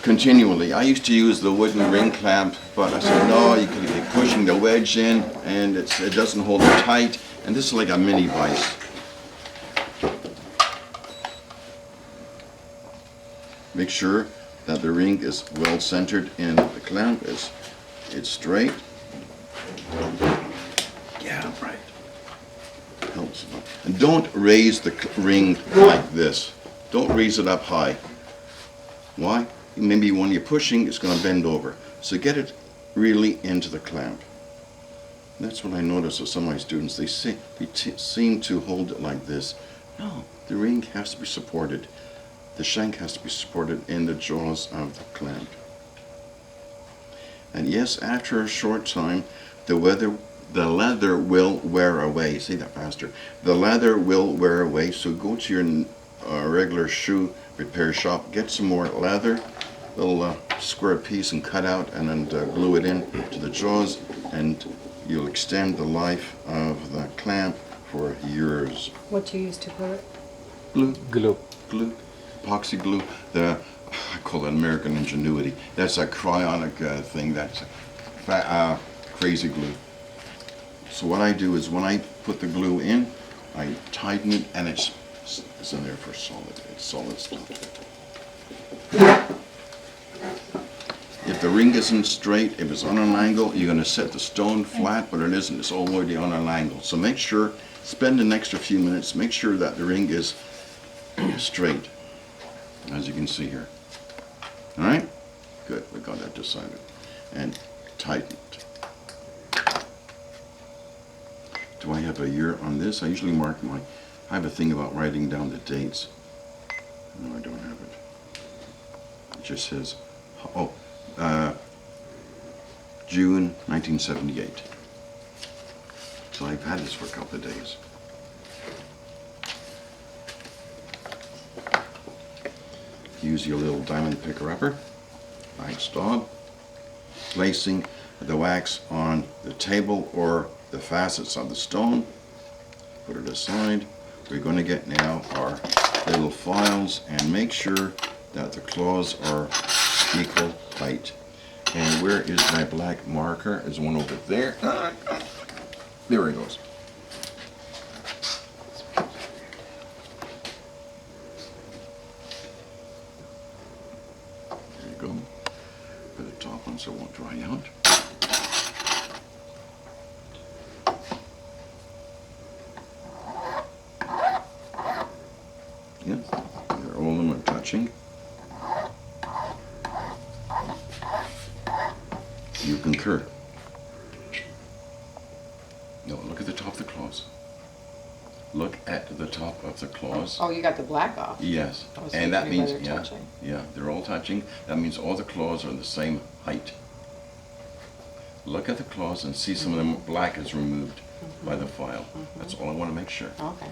continually. I used to use the wooden ring clamp, but I said no, you could be pushing the wedge in and it doesn't hold it tight, and this is like a mini vise. Make sure that the ring is well centered in the clamp, it's straight. Yeah, right. Helps. And don't raise the ring like this. Don't raise it up high. Why? Maybe when you're pushing, it's going to bend over. So get it really into the clamp. That's what I notice with some of my students. They seem to hold it like this. No, the ring has to be supported. The shank has to be supported in the jaws of the clamp. And yes, after a short time, the leather will wear away. Say that faster. The leather will wear away. So go to your regular shoe repair shop, get some more leather, little square piece, and cut out, and then glue it in to the jaws, and you'll extend the life of the clamp for years. What do you use to glue it? Glue. Epoxy glue. I call it American Ingenuity. That's a cryonic thing. That's crazy glue. So what I do is when I put the glue in, I tighten it, and it's in there for solid. It's solid stuff. If the ring isn't straight, if it's on an angle, you're going to set the stone flat, but it isn't. It's already on an angle. So make sure, spend an extra few minutes, make sure that the ring is straight, as you can see here. All right? Good, we got that decided. And tighten it. Do I have a year on this? I usually mark I have a thing about writing down the dates. No, I don't have it. It just says, June 1978. So I've had this for a couple of days. Use your little diamond picker upper, light stop, placing the wax on the table or the facets of the stone. Put it aside. We're going to get now our little files and make sure that the claws are equal height. And where is my black marker? There's one over there. There it goes. There you go. Put the top on so it won't dry out. Yeah, all of them are touching. You concur. No, look at the top of the claws. Look at the top of the claws. Oh, you got the black off. Yes, and that means yeah, they're all touching. That means all the claws are the same height. Look at the claws and see some of them black is removed by the file. That's all I want to make sure. Okay.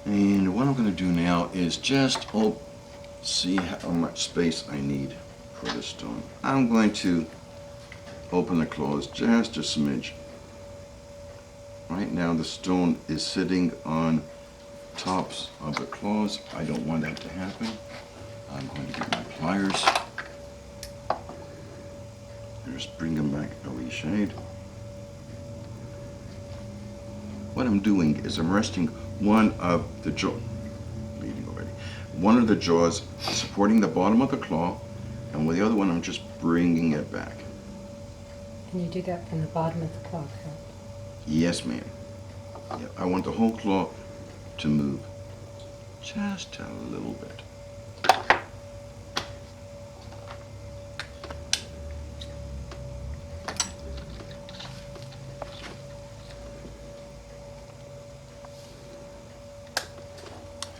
And what I'm going to do now is just see how much space I need for the stone. I'm going to open the claws just a smidge. Right now the stone is sitting on tops of the claws. I don't want that to happen. I'm going to get my pliers. Just bring them back a wee shade. What I'm doing is I'm resting one of the one of the jaws supporting the bottom of the claw, and with the other one I'm just bringing it back. And you do that from the bottom of the claw, correct? Yes, ma'am. Yeah, I want the whole claw to move just a little bit.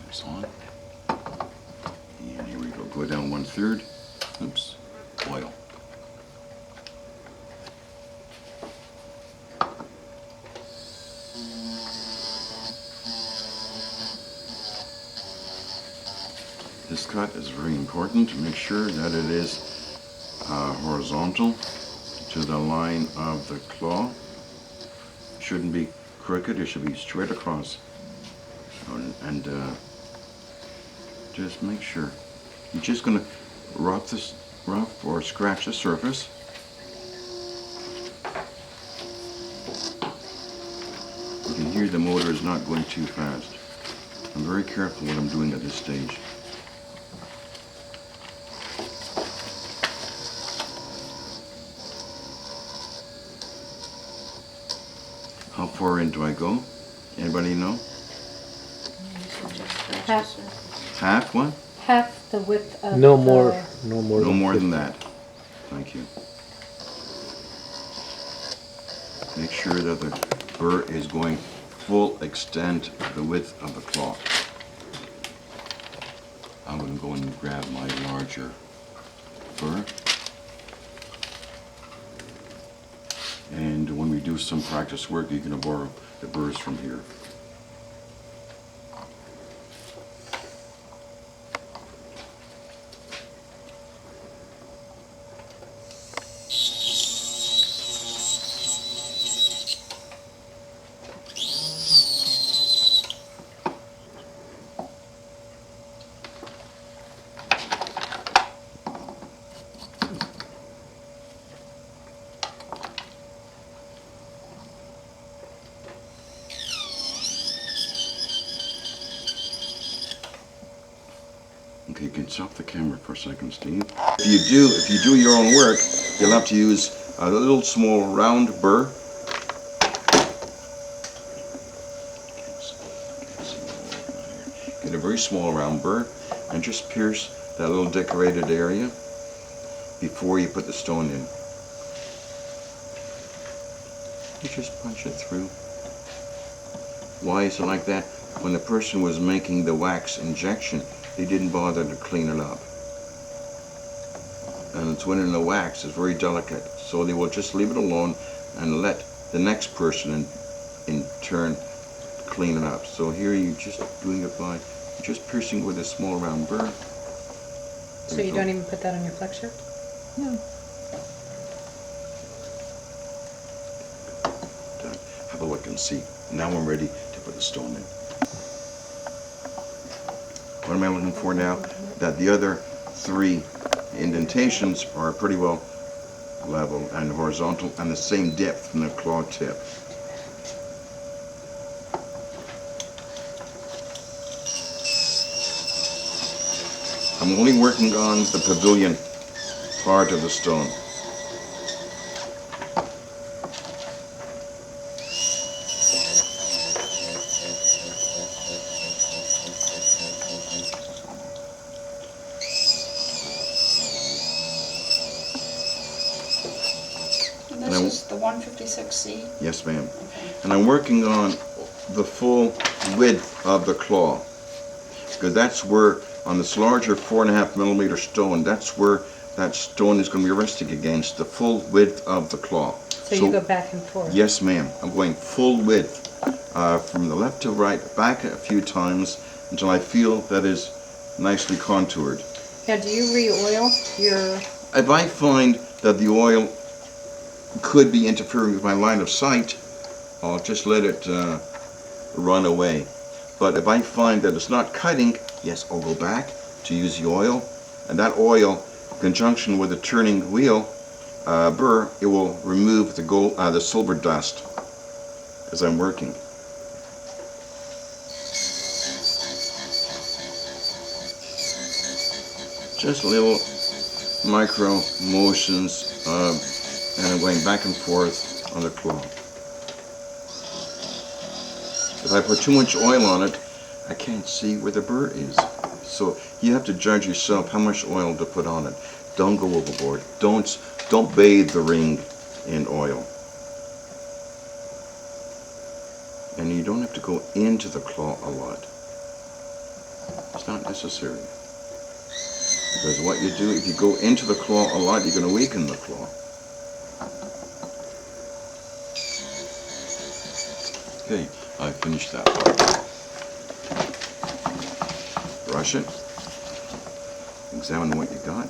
It's on. And here we go. Go down 1/3. Oops. Oil. This cut is very important to make sure that it is horizontal to the line of the claw. It shouldn't be crooked, it should be straight across. and just make sure. You're just going to rough or scratch the surface. You can hear the motor is not going too fast. I'm very careful what I'm doing at this stage. How far in do I go? Anybody know? Half, Half what? half the width of No the... more No more than that. Thank you. Make sure that the burr is going full extent the width of the claw. I'm going to go and grab my larger burr. And when we do some practice work, you can borrow the burrs from here. Okay, you can stop the camera for a second, Steve. If you do your own work, you'll have to use a little small round burr. Get a very small round burr and just pierce that little decorated area before you put the stone in. You just punch it through. Why is it like that? When the person was making the wax injection, they didn't bother to clean it up. And it's when in the wax, it's very delicate. So they will just leave it alone and let the next person in turn clean it up. So here you're just doing it by just piercing with a small round burr. So you don't even put that on your flexure? No. Have a look and see. Now I'm ready to put the stone in. What am I looking for now? That the other three indentations are pretty well level and horizontal and the same depth from the claw tip. I'm only working on the pavilion part of the stone. And this is the 156C? Yes, ma'am. Okay. And I'm working on the full width of the claw, because that's where, on this larger 4.5 millimeter stone, that's where that stone is going to be resting against, the full width of the claw. So you go back and forth? Yes, ma'am. I'm going full width, from the left to right, back a few times, until I feel that is nicely contoured. Now, do you re-oil your... If I find that the oil could be interfering with my line of sight, I'll just let it run away. But if I find that it's not cutting, yes, I'll go back to use the oil, and that oil, in conjunction with the turning wheel burr, it will remove the silver dust as I'm working. Just little micro motions, and I'm going back and forth on the claw. If I put too much oil on it, I can't see where the burr is. So you have to judge yourself how much oil to put on it. Don't go overboard. Don't bathe the ring in oil. And you don't have to go into the claw a lot. It's not necessary. Because what you do, if you go into the claw a lot, you're going to weaken the claw. Okay, I finished that part. Brush it. Examine what you got.